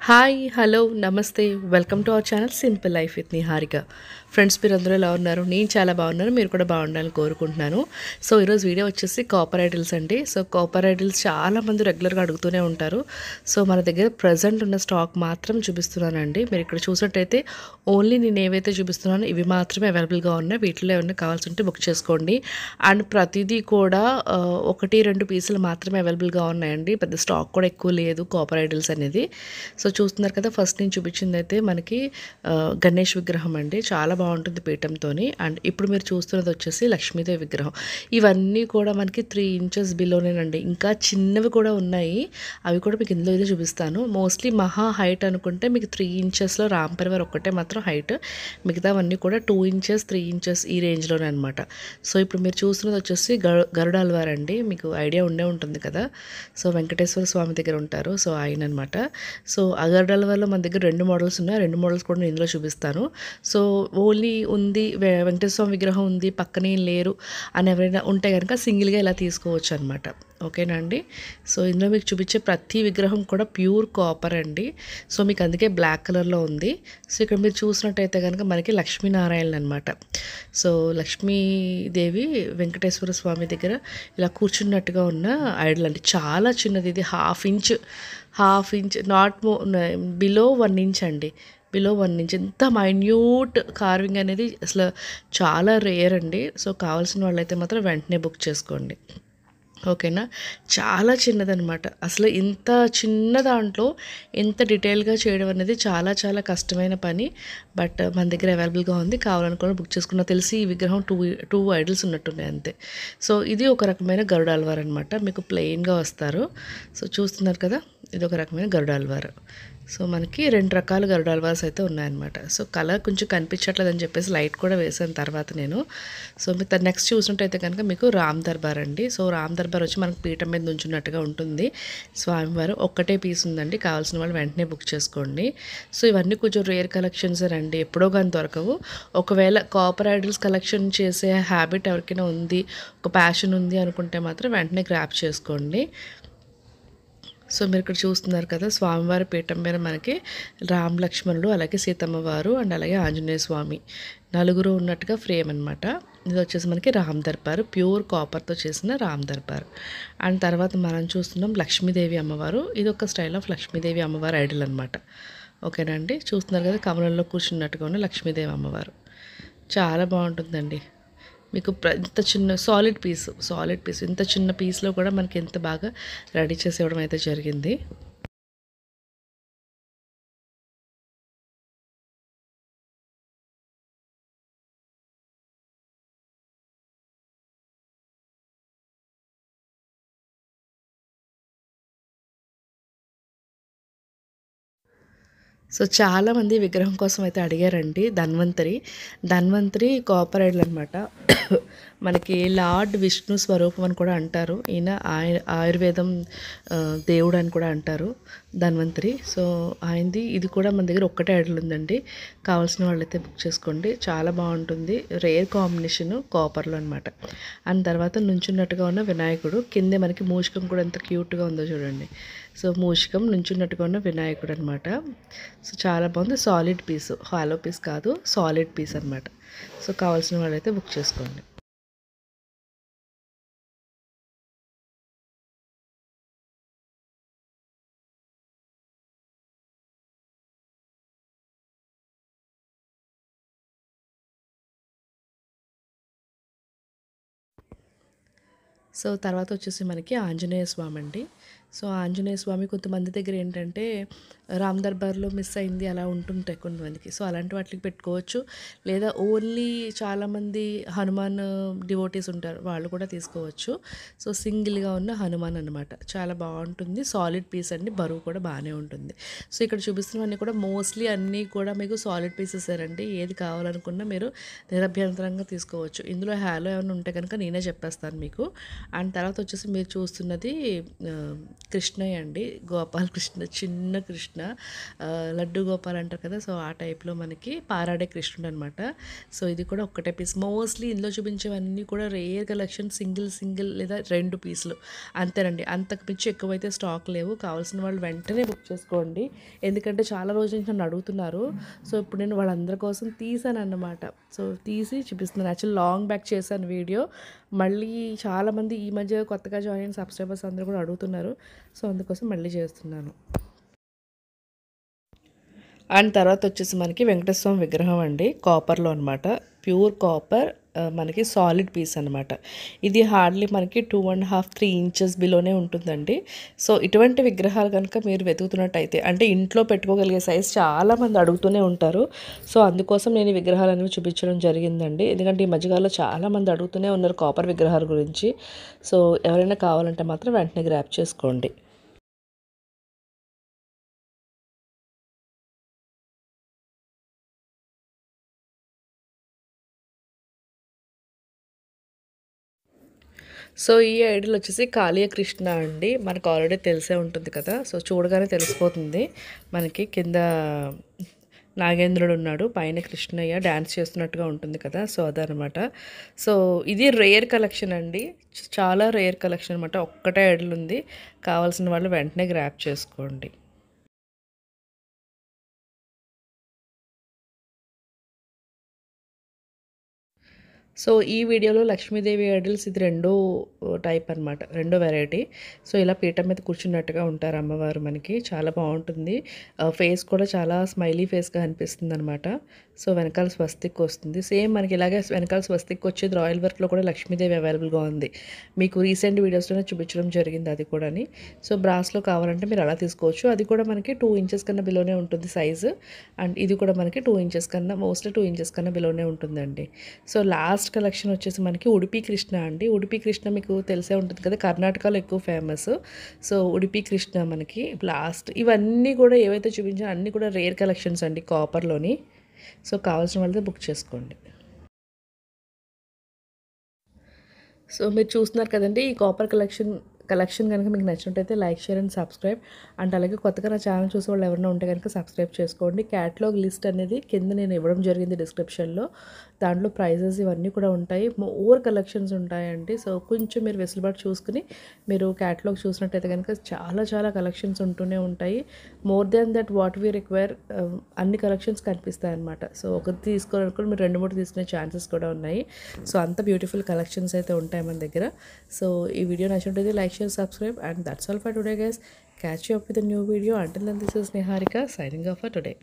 Hi! Hello! నమస్తే! Welcome to our channel simple life with Niharika. Friends మీరందరూ ఎలా ఉన్నారు? నేను చాలా బాగున్నాను. మీరు కూడా బాగుండాలని కోరుకుంటున్నాను. సో, ఈరోజు వీడియో వచ్చేసి కాపర్ ఐడల్స్ అండి. సో, కాపర్ ఐడల్స్ చాలామంది రెగ్యులర్‌గా అడుగుతూనే ఉంటారు. సో, మన దగ్గర ప్రెజెంట్ ఉన్న స్టాక్ మాత్రం చూపిస్తున్నానండి. మీరు ఇక్కడ చూసినట్టయితే ఓన్లీ నేను ఏవైతే చూపిస్తున్నానో ఇవి మాత్రమే అవైలబుల్‌గా ఉన్నాయి. వీటిలో ఏమన్నా కావాల్సుంటే బుక్ చేసుకోండి. అండ్ ప్రతిదీ కూడా 1, 2 పీసులు మాత్రమే అవైలబుల్‌గా ఉన్నాయండి. పెద్ద స్టాక్ కూడా ఎక్కువ లేదు కాపర్ ఐడల్స్ అనేది. సో, చూస్తున్నారు కదా! ఫస్ట్ నేను చూపించిందైతే మనకి గణేష్ విగ్రహం అండి. చాలా బాగుంటుంది పీఠంతోని. అండ్ ఇప్పుడు మీరు చూస్తున్నది వచ్చేసి లక్ష్మీదేవి విగ్రహం. ఇవన్నీ కూడా మనకి 3 ఇంచెస్ బిలోనేనండి. ఇంకా చిన్నవి కూడా ఉన్నాయి. అవి కూడా మీకు ఇందులో అయితే చూపిస్తాను. మోస్ట్లీ మహా హైట్ అనుకుంటే మీకు 3 ఇంచెస్‌లో రామ్ పరివార్ ఒక్కటే మాత్రం హైట్. మిగతావన్నీ కూడా 2 ఇంచెస్, 3 ఇంచెస్ ఈ రేంజ్‌లోనే అనమాట. సో, ఇప్పుడు మీరు చూస్తున్నది వచ్చేసి గరుడాల్వార్ అండి. మీకు ఐడియా ఉండే ఉంటుంది కదా! సో, వెంకటేశ్వర స్వామి దగ్గర ఉంటారు. సో, ఆయననమాట. సో, గరుడాల్వార్‌లో మన దగ్గర 2 మోడల్స్ ఉన్నాయి. ఆ 2 మోడల్స్ కూడా నేను ఇందులో చూపిస్తాను. సో, ఓన్లీ ఉంది వెంకటేశ్వర స్వామి విగ్రహం ఉంది, పక్కనే లేరు అని ఎవరైనా ఉంటే గనక సింగిల్‌గా ఇలా తీసుకోవచ్చనమాట. ఓకేనా అండి? సో, ఇందులో మీకు చూపించే ప్రతి విగ్రహం కూడా ప్యూర్ కాపర్ అండి. సో, మీకు అందుకే బ్లాక్ కలర్‌లో ఉంది. సో, ఇక్కడ మీరు చూసినట్టయితే గనక మనకి లక్ష్మీనారాయణ అనమాట. సో, లక్ష్మీదేవి వెంకటేశ్వర స్వామి దగ్గర ఇలా కూర్చున్నట్టుగా ఉన్న ఐడల్ అండి. చాలా చిన్నది ఇది half inch not below 1 inch అండి. బిలో 1 ఇంచ్ ఎంత మైన్యూట్ కార్వింగ్ అనేది అసలు చాలా రేర్ అండి. సో, కావాల్సిన వాళ్ళైతే మాత్రం వెంటనే బుక్ చేసుకోండి. ఓకేనా? చాలా చిన్నదనమాట. అసలు ఇంత చిన్న దాంట్లో ఇంత డీటెయిల్‌గా చేయడం అనేది చాలా చాలా కష్టమైన పని. బట్ మన దగ్గర అవైలబుల్‌గా ఉంది. కావాలనుకున్న బుక్ చేసుకున్న. తెలిసి ఈ విగ్రహం 2 ఐడల్స్ ఉన్నట్టున్నాయి అంతే. సో, ఇది ఒక రకమైన గరుడాల్వార్ అనమాట. మీకు ప్లెయిన్‌గా వస్తారు. సో, చూస్తున్నారు కదా! ఇది ఒక రకమైన గరుడాల్వార్. సో, మనకి 2 రకాల గరుడాల్వార్స్ అయితే ఉన్నాయన్నమాట. సో, కలర్ కొంచెం కనిపించట్లేదని చెప్పేసి లైట్ కూడా వేసాను తర్వాత నేను. సో, మీరు నెక్స్ట్ చూసినట్టయితే కనుక మీకు రామ్ దర్బార్ అండి. సో, రామ్ దర్బార్ వచ్చి మనకు పీఠం మీద నుంచున్నట్టుగా ఉంటుంది. స్వామివారు ఒక్కటే పీస్ ఉందండి. కావాల్సిన వాళ్ళు వెంటనే బుక్ చేసుకోండి. సో, ఇవన్నీ కొంచెం రేర్ కలెక్షన్సేనండి. ఎప్పుడో గాని దొరకవు. ఒకవేళ కాపర్ ఐడల్స్ కలెక్షన్ చేసే హ్యాబిట్ ఎవరికైనా ఉంది, ఒక ప్యాషన్ ఉంది అనుకుంటే మాత్రం వెంటనే గ్రాబ్ చేసుకోండి. సో, మీరు ఇక్కడ చూస్తున్నారు కదా! స్వామివారి పీఠం మీద మనకి రామ్ లక్ష్మణుడు, అలాగే సీతమ్మ వారు అండ్ అలాగే ఆంజనేయ స్వామి నలుగురు ఉన్నట్టుగా ఫ్రేమ్ అనమాట. ఇది వచ్చేసి మనకి రామ్ దర్బార్ ప్యూర్ కాపర్తో చేసిన రామ్ దర్బార్. అండ్ తర్వాత మనం చూస్తున్నాం లక్ష్మీదేవి అమ్మవారు. ఇది ఒక స్టైల్ ఆఫ్ లక్ష్మీదేవి అమ్మవారు ఐడల్ అనమాట. ఓకేనా అండి? చూస్తున్నారు కదా! కమలంలో కూర్చున్నట్టుగా ఉన్న లక్ష్మీదేవి అమ్మవారు. చాలా బాగుంటుందండి. మీకు ఇంత చిన్న సాలిడ్ పీస్ ఇంత చిన్న పీస్‌లో కూడా మనకి ఎంత బాగా రెడీ చేసి ఇవ్వడం అయితే జరిగింది. సో, చాలామంది విగ్రహం కోసం అయితే అడిగారండి ధన్వంతరి. ధన్వంతరి కాపర్ ఐడల్ అనమాట. మనకి లార్డ్ విష్ణు స్వరూపం అని కూడా అంటారు. ఈయన ఆయుర్వేదం దేవుడు అని కూడా అంటారు ధన్వంతరి. సో, ఆయనది ఇది కూడా మన దగ్గర ఒక్కటే ఐడల్ ఉందండి. కావాల్సిన వాళ్ళైతే బుక్ చేసుకోండి. చాలా బాగుంటుంది. రేర్ కాంబినేషను కాపర్‌లో అనమాట. అండ్ తర్వాత నుంచున్నట్టుగా ఉన్న వినాయకుడు. కిందే మనకి మూషికం కూడా ఎంత క్యూట్‌గా ఉందో చూడండి. సో, మూషికం నుంచున్నట్టుగా ఉన్న వినాయకుడు అనమాట. సో, చాలా బాగుంది. సాలిడ్ పీస్, హాలో పీస్ కాదు, సాలిడ్ పీస్ అనమాట. సో, కావాల్సిన వాళ్ళైతే బుక్ చేసుకోండి. సో, తర్వాత వచ్చేసి మనకి ఆంజనేయ స్వామి అండి. సో, ఆంజనేయ స్వామి కొంతమంది దగ్గర ఏంటంటే రామ్ దర్బార్‌లో మిస్ అయింది అలా ఉంటుంటాయి కొంతమందికి. సో, అలాంటి వాటికి పెట్టుకోవచ్చు. లేదా ఓన్లీ చాలామంది హనుమాన్ డివోటీస్ ఉంటారు. వాళ్ళు కూడా తీసుకోవచ్చు. సో, సింగిల్‌గా ఉన్న హనుమాన్ అనమాట. చాలా బాగుంటుంది. సాలిడ్ పీస్ అండి. బరువు కూడా బాగానే ఉంటుంది. సో, ఇక్కడ చూపిస్తున్నవన్నీ కూడా మోస్ట్లీ అన్నీ కూడా మీకు సాలిడ్ పీసెసేనండి. ఏది కావాలనుకున్నా మీరు నిరభ్యంతరంగా తీసుకోవచ్చు. ఇందులో హాలో ఏమైనా ఉంటే కనుక నేనే చెప్పేస్తాను మీకు. అండ్ తర్వాత వచ్చేసి మీరు చూస్తున్నది కృష్ణయ్య అండి, గోపాల్ కృష్ణ, చిన్న కృష్ణ, లడ్డు గోపాల్ అంటారు కదా, సో ఆ టైప్లో మనకి పారాడే కృష్ణుడు అనమాట. సో ఇది కూడా ఒక్కటే పీస్. మోస్ట్లీ ఇందులో చూపించేవన్నీ కూడా రేర్ కలెక్షన్, సింగిల్ లేదా 2 పీసులు అంతేనండి. అంతకు మించి ఎక్కువైతే స్టాక్ లేవు. కావాల్సిన వాళ్ళు వెంటనే బుక్ చేసుకోండి, ఎందుకంటే చాలా రోజుల నుంచి నన్ను అడుగుతున్నారు. సో ఇప్పుడు నేను వాళ్ళందరి కోసం తీసాను అన్నమాట. సో తీసి చూపిస్తున్నాను. యాక్చువల్ లాంగ్ బ్యాక్ చేశాను వీడియో. మళ్ళీ చాలామంది ఈ మధ్య కొత్తగా జాయిన్ అయిన సబ్స్క్రైబర్స్ అందరూ కూడా అడుగుతున్నారు. సో అందుకోసం మళ్ళీ చేస్తున్నాను. అండ్ తర్వాత వచ్చేసి మనకి వెంకటేశ్వర స్వామి విగ్రహం అండి, కాపర్లో అనమాట. ప్యూర్ కాపర్, మనకి సాలిడ్ పీస్ అనమాట. ఇది హార్డ్లీ మనకి 2.5-3 ఇంచెస్ బిలోనే ఉంటుందండి. సో ఇటువంటి విగ్రహాలు కనుక మీరు వెతుకుతున్నట్టయితే, అంటే ఇంట్లో పెట్టుకోగలిగే సైజ్ చాలామంది అడుగుతూనే ఉంటారు. సో అందుకోసం నేను ఈ విగ్రహాలు అనేవి చూపించడం జరిగిందండి. ఎందుకంటే ఈ మధ్యకాలంలో చాలామంది అడుగుతూనే ఉన్నారు కాపర్ విగ్రహాల గురించి. సో ఎవరైనా కావాలంటే మాత్రం వెంటనే గ్రాప్ చేసుకోండి. సో ఈ ఐడల్ వచ్చేసి కాళీయ కృష్ణ అండి. మనకు ఆల్రెడీ తెలిసే ఉంటుంది కదా. సో చూడగానే తెలిసిపోతుంది మనకి. కింద నాగేంద్రుడు ఉన్నాడు, పైన కృష్ణయ్య డ్యాన్స్ చేస్తున్నట్టుగా ఉంటుంది కదా. సో అదనమాట. సో ఇది రేర్ కలెక్షన్ అండి, చాలా రేర్ కలెక్షన్ అనమాట. ఒక్కటే ఐడల్ ఉంది. కావాల్సిన వాళ్ళు వెంటనే గ్రాప్ చేసుకోండి. సో ఈ వీడియోలో లక్ష్మీదేవి ఐడల్స్ ఇది రెండో టైప్ అనమాట, రెండో వెరైటీ. సో ఇలా పీఠం మీద కూర్చున్నట్టుగా ఉంటారు అమ్మవారు. మనకి చాలా బాగుంటుంది. ఫేస్ కూడా చాలా స్మైలీ ఫేస్గా అనిపిస్తుంది అనమాట. సో వెనకాల స్వస్తిక్ వస్తుంది. సేమ్ మనకి ఇలాగే వెనకాల స్వస్తిక్ వచ్చేది రాయల్ వర్క్లో కూడా లక్ష్మీదేవి అవైలబుల్గా ఉంది. మీకు రీసెంట్ వీడియోస్లోనే చూపించడం జరిగింది అది కూడాని. సో బ్రాస్లో కావాలంటే మీరు అలా తీసుకోవచ్చు. అది కూడా మనకి 2 ఇంచెస్ కన్నా బిలోనే ఉంటుంది సైజు. అండ్ ఇది కూడా మనకి 2 ఇంచెస్ కన్నా, మోస్ట్లీ 2 ఇంచెస్ కన్నా బిలోనే ఉంటుందండి. సో లాస్ట్ కలెక్షన్ వచ్చేసి మనకి ఉడిపి కృష్ణ అండి. ఉడిపి కృష్ణ మీకు తెలిసే ఉంటుంది కదా, కర్ణాటకలో ఎక్కువ ఫేమస్. సో ఉడిపి కృష్ణ మనకి లాస్ట్. ఇవన్నీ కూడా ఏవైతే చూపించానో అన్నీ కూడా రేర్ కలెక్షన్స్ అండి, కాపర్లోని. సో కావాల్సిన వాళ్ళతో బుక్ చేసుకోండి. సో మీరు చూస్తున్నారు కదండి, ఈ కాపర్ కలెక్షన్ కనుక మీకు నచ్చినట్టయితే like, share and subscribe. And అలాగే కొత్తగా నా ఛానల్ చూసే వాళ్ళు ఎవరైనా ఉంటే కనుక సబ్స్క్రైబ్ చేసుకోండి. క్యాటలాగ్ లిస్ట్ అనేది కింద నేను ఇవ్వడం జరిగింది డిస్క్రిప్షన్లో. దాంట్లో ప్రైజెస్ ఇవన్నీ కూడా ఉంటాయి. మోర్ కలెక్షన్స్ ఉంటాయండి. సో కొంచెం మీరు వెసులుబాటు చూసుకుని మీరు క్యాటలాగ్ చూసినట్టయితే కనుక చాలా కలెక్షన్స్ ఉంటూనే ఉంటాయి. More than that what we require, అన్ని కలెక్షన్స్ కనిపిస్తాయి అన్నమాట. సో ఒకటి తీసుకోవాలనుకుంటే మీరు 2-3 తీసుకునే ఛాన్సెస్ కూడా ఉన్నాయి. సో అంత బ్యూటిఫుల్ కలెక్షన్స్ అయితే ఉంటాయి మన దగ్గర. సో ఈ వీడియో నచ్చినట్టయితే like, share, subscribe, and that's all for today guys. Catch you up with a new video. Until then, this is Niharika signing off for today.